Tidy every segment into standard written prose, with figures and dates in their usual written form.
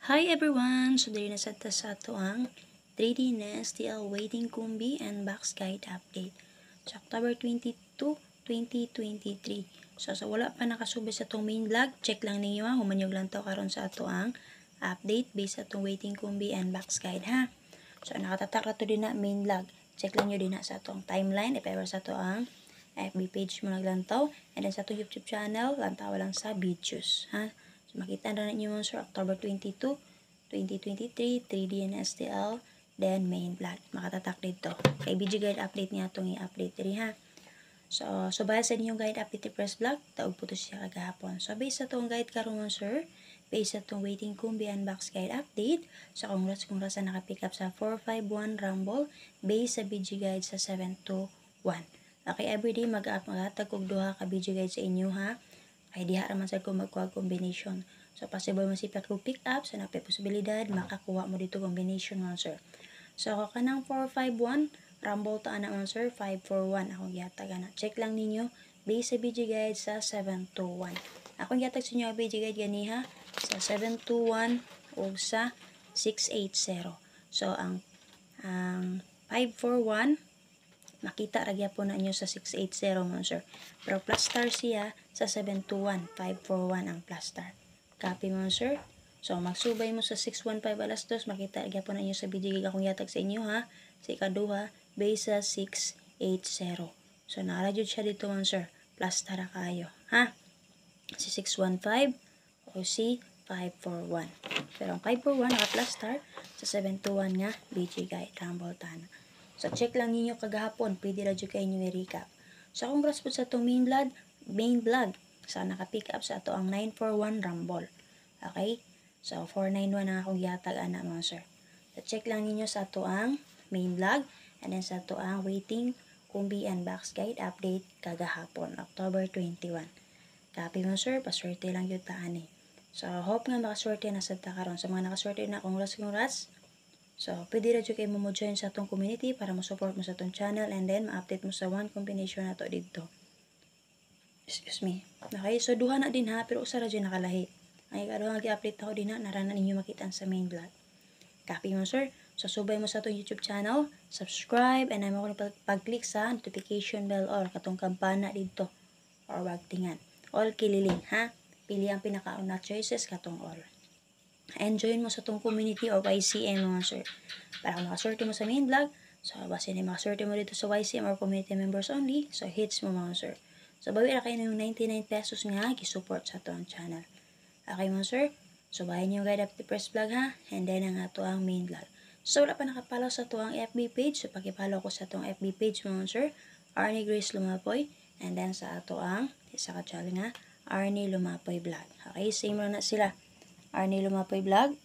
Hi everyone! So, dahil nasa sa ato ang 3D na STL waiting kumbi and box guide update. So, October 22, 2023. So, wala pa nakasubay sa itong main vlog, check lang ninyo ha. Humanyog lang to karon sa ato ang update based sa itong waiting kumbi and box guide ha. So, nakatatak na to din na main vlog. Check lang nyo din na sa itong timeline if ever sa ito ang FB page mo naglantaw. And then sa itong YouTube channel, lantaw lang sa videos ha. Makita na ninyo mga sir, October 22, 2023, 3D and STL, then main vlog. Makatatak dito. Kay BG Guide update nga itong i-update diri ha. So baya sa inyong guide update press vlog, taog po to siya kagahapon. So based sa itong guide karon mga sir, based sa itong waiting kumbi and box guide update, so congrats sa nakapick up sa 451 Rumble, based sa BG Guide sa 721. Okay, everyday mag-atag og duha ka BG Guide sa inyo ha. Ay diha raman sa ko magkuha combination. So possible masipat ko pick up sa napay posibilidad makakuha mo dito combination mga sir. So ako kanang 451 rumble ta ana mga sir 541 akong gihatag ana. Check lang ninyo base sa BG guide sa 721. Akong gihatag sa inyo BG guide ganiha sa 721 o sa 680. So ang 541 makita ragya po na inyo sa 680 mga sir. Pero plus star siya sa 721, 541 ang plus star. Copy mga sir. So magsubay mo sa 615 alas 2, makita ragya po na inyo sa video akong yatag sa inyo ha. Sa ikaduha, base sa 680. So nakaradyo siya dito mga sir. Plus star kayo ha. Si 615 o si 541. Pero ang 541 naka plus star sa 721 nga BG Guide Rumble Tana. So, check lang ninyo kagahapon. Pwede na dyan kayo nyo i-recap. So, congrats po sa itong main vlog. So, naka-pick up sa ito ang 941 Rumble. Okay? So, 491 ang akong yatag ana mga sir. So, check lang ninyo sa ito ang main vlog. And then sa ito ang waiting kumbi and box guide update kagahapon. October 21. Copy mga sir. Paswerte lang yun taan eh. So, hope nga makaswerte na sa takaron. Sa mga nakaswerte na, congrats. So, pwede na dyan kayo mo join sa itong community para mo-support mo sa itong channel and then ma-update mo sa one combination na to dito. Excuse me. Okay, so duha na din ha, pero usa ra dyan nakalahi. Ay, kaduha nag-update ako din ha, naranan ninyo makita sa main vlog. Copy mo sir. So, subay mo sa itong YouTube channel, subscribe, and I'm ako pag-click sa notification bell or katong kampana dito. Or wag tingan. All kililing ha. Pili ang pinakauna choices katong all. And join mo sa itong community or YCM mga sir. Para makaswerte mo sa main vlog, so base na makaswerte mo dito sa YCM or community members only, so hits mo mga sir. So bawi na kayo ng 99 pesos nga gi-support sa itong channel. Okay mga sir? So bahay niyo guide up the press vlog ha, and then ang ato ang main vlog. So wala pa nakapalaw sa ito ang FB page, so pakipalaw ko sa itong FB page mga sir, Arnie Grace Lumapoy, and then sa ato ang isa ka channel nga, Arnie Lumapoy Vlog. Okay, same lang na sila. Arnie Lumapoy Vlog,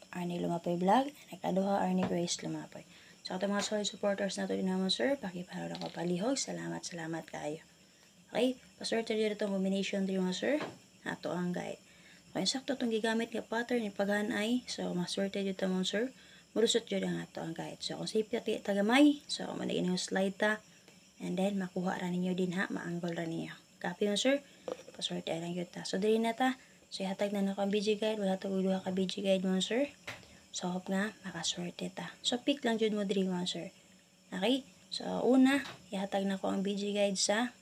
nagkaduha Arnie Grace Lumapoy. So, ito mga solid supporters na ito din naman, sir. Pakipalaw ako palihog. Salamat kayo. Okay, paswerte dito itong combination din mga sir. Ito ang guide. Okay, sakto itong gigamit nga pattern ni paghanay. So, maswerte dito mga sir. Mulusot dito ang ito ang guide. So, kung safe natin tagamay, so, manigin yung slide ta. And then, makuha rin ninyo din ha. Maanggol rin ninyo. Copy mga sir. Paswerte lang yun ta. So, dili na ta. So, ihatag na ako ang BG guide. Wala ito ulo ka BG guide mo, sir. So, hope nga, makaswerte ta. So, pick lang dyan mo diri mo, sir. Okay? So, una, ihatag na ako ang BG guide sa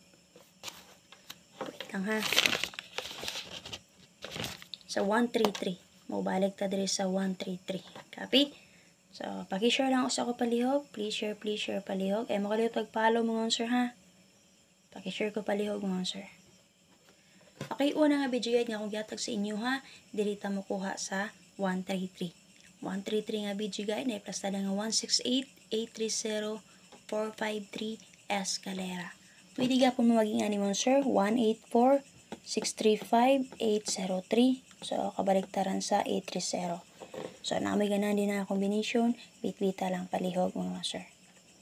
wait lang ha. Sa 133. Mabalik ta diri sa 133. Copy? So, paki-share lang sa ako palihog. Please share palihog. Makalihog tag-follow mo, sir, ha? Paki-share ko palihog mo, sir. Okay, una nga video guide nga akong gihatag sa inyo ha. Dirita mo kuha sa 133. 133 nga video guide na iplastada nga 168-830-453 Escalera. Pwede ka po maging ani mo sir, 184-635-803. So, kabaliktaran sa 830. So, nakamay ganan din na combination. Bitbita lang palihog mga sir.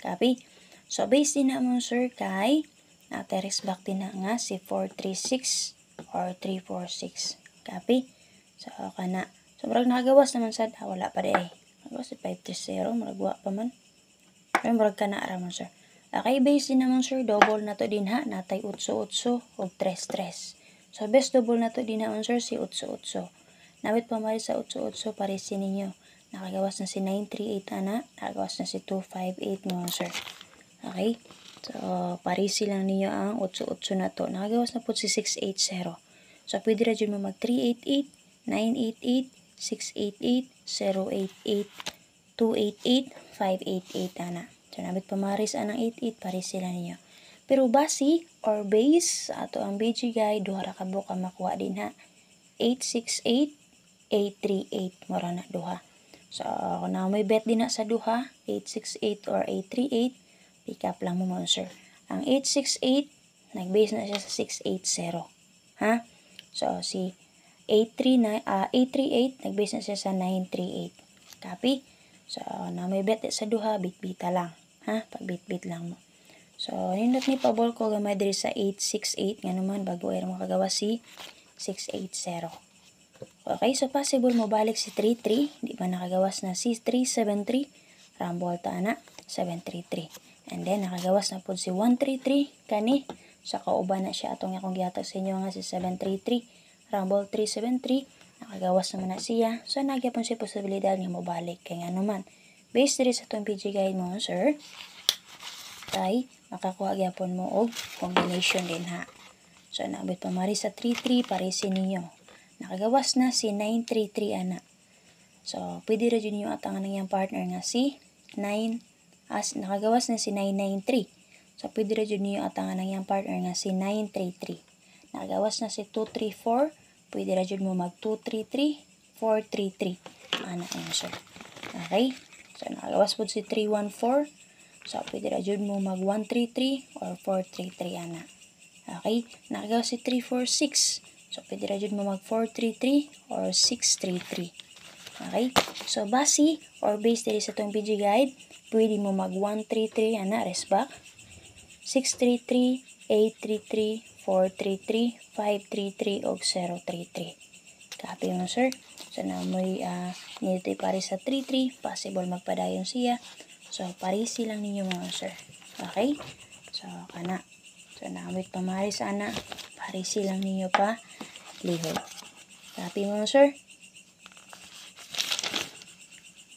Copy? So, base din na mo sir kay na-teres back din na nga si 436 or 346. Copy? So, kana. So, marag nakagawas naman sad. Wala pa rin. Nagawas si 530. Maragwa pa man. Pero marag ka na araman, sir. Okay, base din naman, sir. Double na to din ha. Natay 8-8 o 3-3. So, best double na to din naman, sir. Si 8-8. Nabit pamari sa 88 parisin ninyo. Nakagawas na si 938 ana, nakagawas na si 258 mga sir. Okay? So, parisi lang ninyo ang 88 na to. Nakagawas na po si 680. So, pwede ra dyan mo mag 388, 988, 688, 088, 288, 588 ana. So, nabit pamaris anang 88, parisi lang ninyo. Pero base or base sa ato ang BG guide, duha ra ka buka makuha din ha. 868, 838, mura na duha. So, kung na may bet din na sa duha, 868 or 838, pick up lang mo mga sir. Ang 868, nag-base na siya sa 680. Ha? So, si 838, nag-base na siya sa 938. Copy? So, na may bet sa duha, bit-bita lang. Ha? Pag-bit-bit lang mo. So, nindot ni pabol ko gamay diri sa 868, nga naman, bago ay makagawa si 680. Okay, so possible mo balik si 33, di ba nakagawas na si 373, rambol ta na 733. And then nakagawas na po si 133 kani, sa kauban na siya atong akong gihatag sa inyo nga si 733, rambol 373, nakagawas naman na siya. So nagyapon si posibilidad nga mo balik kay nga naman. Based diri sa tong PG guide mo, sir, kay makakuha gyapon mo og combination din ha. So nabit pamari sa 33 parisin ninyo. Nakagawas na si 933 ana. So, pwede rin yun yung atangan ng yung partner nga si nakagawas na si 993. So, pwede rin yun yung atangan ng yung partner nga si 933. Nakagawas na si 234. Pwede rin yun mo mag 233, 433. Ana yun, sir. Okay? So, nakagawas po si 314. So, pwede rin yun mo mag 133 or 433 ana. Okay? Nakagawas si 346. So, pwede rin mo mag 433 or 633. Okay? So, base or base diri sa itong PG guide, pwede mo mag 133, ana, rest back. 633, 833, 433, 533, o 033. Copy mo, sir. So, na mo'y nito pare sa 33, possible magpadayon siya. So, parisi lang ninyo mga sir. Okay? So, kana. So, naamit pamari sana. Parisi lang ninyo pa. Lihod. Copy mo, sir.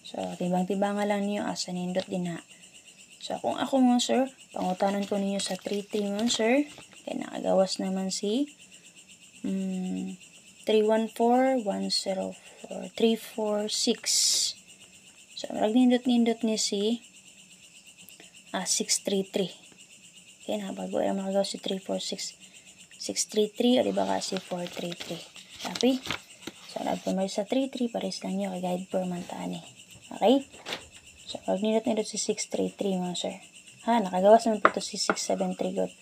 So, tibang-tibangan lang ninyo asa nindot din ha. So, kung ako mga sir, pangutanan ko ninyo sa 3-3 mga sir. Kaya nakagawas naman si 314, 104, 346. So, nindot ni si 633. Okay na, bago ay makagawas si 346. 633 o diba kasi 433. Copy? So, nagpamay sa 33, pares lang nyo kay guide per mantani. Okay? So, pag nindot si 633 mga sir. Ha, nakagawas naman po ito si 673 good.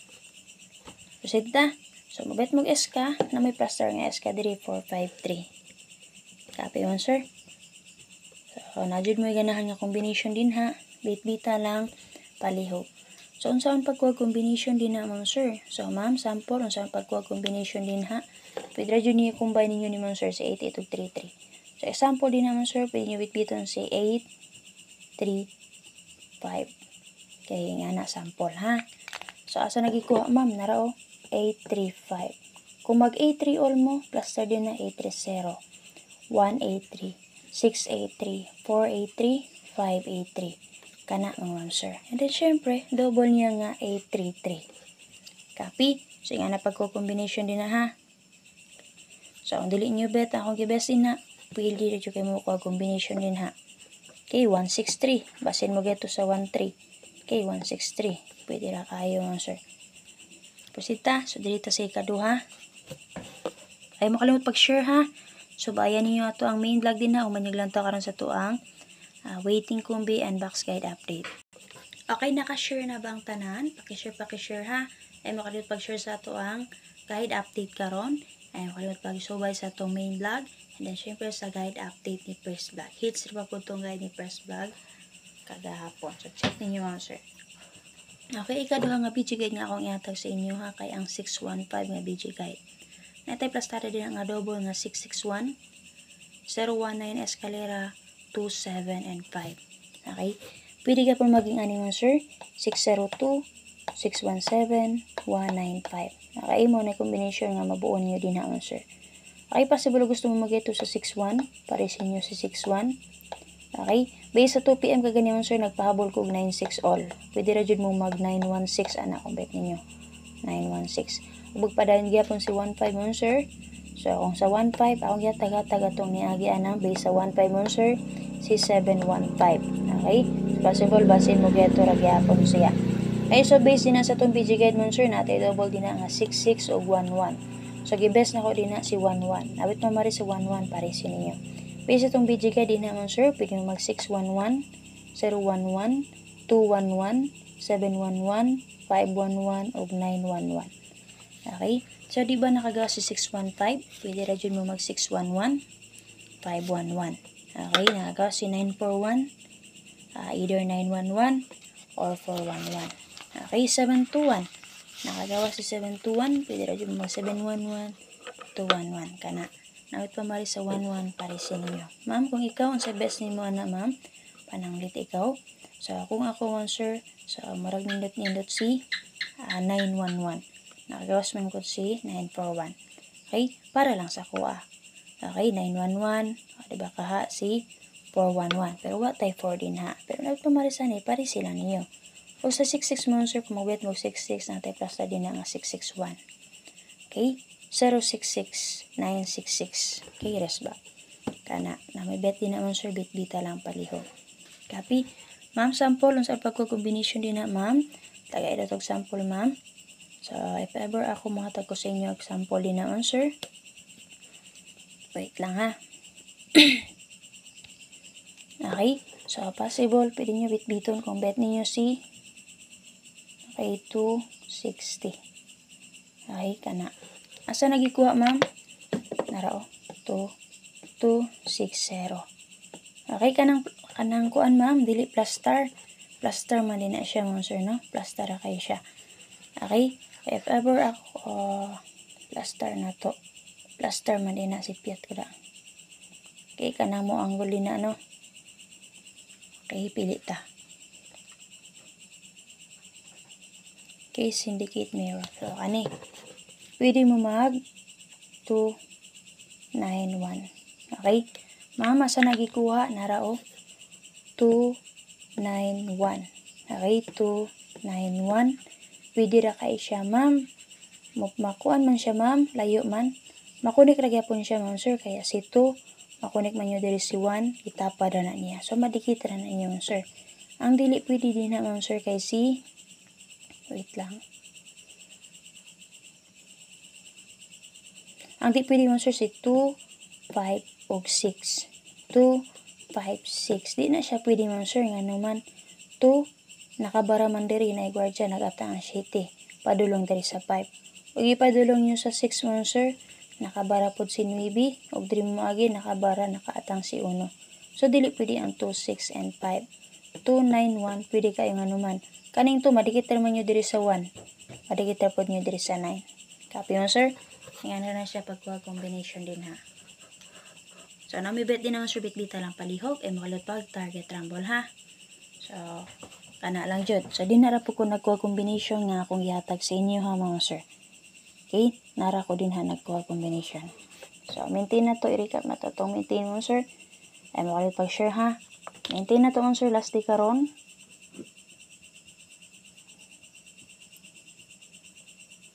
Proceed ta. So, mabit mong SK na may plaster nga SK diri 453. Copy mga sir. So, najud mo yung ganahan nga combination din ha. Bit-bita lang, palihog. So, unsaan pagkuha combination din ha, ma'am sir? So, ma'am, sample, unsaan pagkuha combination din ha? Pwede rin niyo combine ninyo ni ma'am sir si 8833. So, example din naman sir, pwede nyo bitbiton si 835. Kaya nga na, sample ha. So, asa nagikuha ma'am? Narao, 835. Kung mag-83 all mo, plaster din na 830. 183, 683, 483, 583. Kana mga ma'am sir. And then, syempre, double niya nga 833. Copy? So, nga na pagko-combination din na ha. So, ang dili nyo bet, akong gibesin na, pwede rin kayo mo ko combination din ha. Okay, 163. Basin mo geto sa 13. Okay, 163. Pwede ra kayo mga sir. Pusita, so dito sa ikaduha. Ay, makalimot pag-share ha. So, bayan niyo ato ang main vlog din ha. Umanyag lang to karon sa tuang waiting kumbi and box guide update. Okay, naka-share na bang tanan? Pakishare ha. Ay, makalimot pag-share sa tuang guide update karon. Ay, makalimot pag-subay sa itong main vlog. And then, syempre, sa guide update ni First Vlog. Hits rin pa po itong guide ni First Vlog kagahapon. So, check ninyo mga sir. Okay, ikaduha nga BG guide nga akong ihatag sa inyo ha. Kay ang 615 nga BG guide. Natay plastara din ang double nga 661, 019 escalera, 27 and 5. Okay? Pwede ka po maging ani mga sir. 602, 617, 195. Okay, mo na combination nga mabuo niyo din ha mga sir. Okay, possible gusto mo mag-get sa 6-1. Parisin nyo si 6-1. Okay, base sa 2 PM kaganyan sir, nagpahabol ko og 9-6 all. Pwede ra jud mo mag 9-1-6 ana kung bet ninyo. 9-1-6. Ug padayon gyapon si 1-5 mon sir. So kung sa 1-5 akong giyatag-tag atong niagi ana base sa 1-5 mon sir, si 7-1-5. Okay? Possible basin mo geto ra gyapon siya. Okay, so base din na sa itong PG guide mo sir, natay double din na nga 6-6 o 1-1. So gibes na ko din na si 1-1. Awit mo mari si 1-1 pare si ninyo. Base sa itong PG guide din na mo sir, pwede mo mag 6-1-1, 0-1-1, 2-1-1, 7-1-1, 5-1-1, o 9-1-1. Okay? So di ba nakagawa si 6-1-5? Pwede ra jud mo mag 6-1-1, 5-1-1. Okay, nakagawa si 9-4-1, either 9-1-1 or 4-1-1. Okay, 7-2-1. Nakagawa si 7-2-1. Pwede rin mo mag 7-1-1, 2-1-1. Kana. Nawit pa mari sa 1-1 parisin ninyo. Ma'am, kung ikaw ang sa best ni mo na ma'am, pananglit ikaw. So, kung ako sir, so marag nindot si 9-1-1. Nakagawas man ko si 9-4-1. Okay, para lang sa kuha. Okay, 9-1-1. Diba kaha si 4-1-1. Pero what type 4 din ha. Pero nawit pa mari sa ni, parisin lang ninyo. O sa 6-6 mo sir, kung mag-bet mo 6-6, natin plus na din na nga 6-6-1. Okay? 0-6-6, 9-6-6. Okay, rest ba? Kana, na may bet din naman sir, bit-bita lang palihog. Copy? Ma'am, sample, sa pagko-combination din na ma'am. Tagay na itong sample ma'am. So, if ever ako makatag ko sa inyo, example din naman sir. Wait lang ha. Okay? So, possible, pwede nyo bit-biton kung bet ninyo si okay, 260. Okay, kana. Asa nagikuha, ma'am? Narao. 260. Okay, kanang kuan, ma'am. Dili plus star. Plus star man din na siya, ma'am, sir, no? Plus star ra kay siya. Okay? If ever ako, plus star na to. Plus star man din na si Piat ko da. Okay, kanang mo angle din na, no? Okay, pili ta. Okay, syndicate mirror. So, ani, pwede mo mag 291. Okay? Mama, sa nagikuha, narao, 291. Okay, 291. Pwede ra kay siya, ma'am. Makuan man siya, ma'am. Layo man. Makunik ra gyapon siya, ma'am, sir. Kaya si 2, makunik man nyo diri si 1, itapa na niya. So, madikit ra na inyo, ma'am, sir. Ang dili pwede din na, ma'am, sir, kay si wait lang. Ang di pwede mo sir si 2, 5, o 6. 2, 5, 6. Di na siya pwede mo sir nga naman. 2, nakabara man diri na igwardya nagata ang 7. Padulong diri sa 5. Ug ipadulong nyo sa 6 mo sir, nakabara pod si 9. Ug diri mo agi nakabara nakaatang si 1. So dili pwede ang 2, 6, and 5. 2, 9, 1 pwede kayo nga naman. Kaning 2 madikit ra man nyo diri sa 1. Madikit ra pod nyo diri sa 9. Copy mo sir? Ngayon na siya pagkuha combination din ha. So, namibet din naman sir, bit-bita lang palihog. Makalot pag target rumble ha. So, kana lang jud. So, din nara po ko nagkuha combination nga akong ihatag sa inyo ha mga sir. Okay? Nara ko din ha nagkuha combination. So, maintain na to. I-recap na to. Itong maintain mo sir. Makalot pag share ha. Maintain na to mga sir. Last day karon.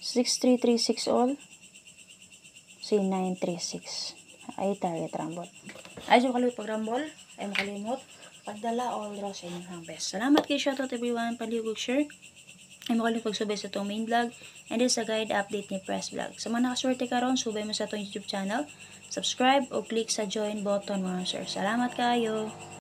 Six, 3, 3, 6 all. 936. Ay, target rumble. Ay, so makalimot pag-rumble. Ay, makalimot. Pagdala all draw sa inyong best. Salamat kay shoutout everyone. Palihog share. Ay, makalimot pagsubay sa itong main vlog. And this is a guide update ni Press Vlog. Sa mga nakaswerte karon, subay mo sa itong YouTube channel. Subscribe o click sa join button mga sir. Salamat kayo.